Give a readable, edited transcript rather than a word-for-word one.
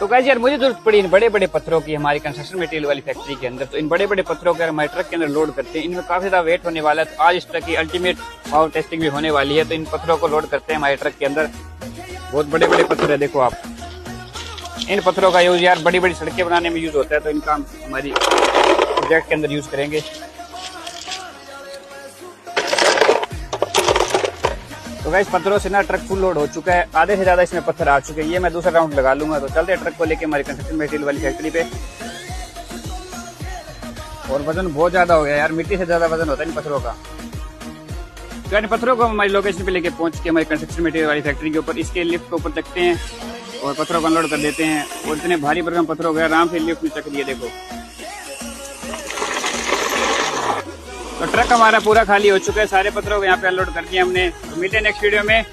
तो गाइस यार मुझे जरूरत पड़ी इन बड़े बड़े पत्थरों की हमारी कंस्ट्रक्शन मटेरियल वाली फैक्ट्री के अंदर। तो इन बड़े बड़े पत्थरों को हमारे ट्रक के अंदर लोड करते हैं। इनमें काफी ज्यादा वेट होने वाला है, तो आज इस ट्रक की अल्टीमेट पावर टेस्टिंग भी होने वाली है। तो इन पत्थरों को लोड करते हैं हमारे ट्रक के अंदर। बहुत बड़े बड़े पत्थर है, देखो आप। इन पत्थरों का यूज यार बड़ी बड़ी सड़कें बनाने में यूज होता है, तो इनका हम हमारी प्रोजेक्ट के अंदर यूज करेंगे। तो गाइस पत्थरों से ना ट्रक फुल लोड हो चुका है, आधे से ज्यादा इसमें पत्थर आ चुके हैं। ये मैं दूसरा राउंड लगा लूंगा। तो चलते हैं ट्रक को लेके हमारी कंस्ट्रक्शन मटेरियल वाली फैक्ट्री पे। और वजन बहुत ज्यादा हो गया यार, मिट्टी से ज्यादा वजन होता है इन पत्थरों का। तो इन पत्थरों को हमारी लोकेशन पे लेके पहुंच के हमारी कंस्ट्रक्शन मटेरियल वाली फैक्ट्री के ऊपर इसके लिफ्ट के ऊपर चकते हैं और पत्थरों को अनलोड कर देते हैं। और इतने भारी भरकम पत्थर हो गए, आराम से लिफ्ट में चक दिए देखो। तो ट्रक हमारा पूरा खाली हो चुका है, सारे पत्थरों को यहाँ पे अनलोड कर दिया हमने। तो मिलते हैं नेक्स्ट वीडियो में।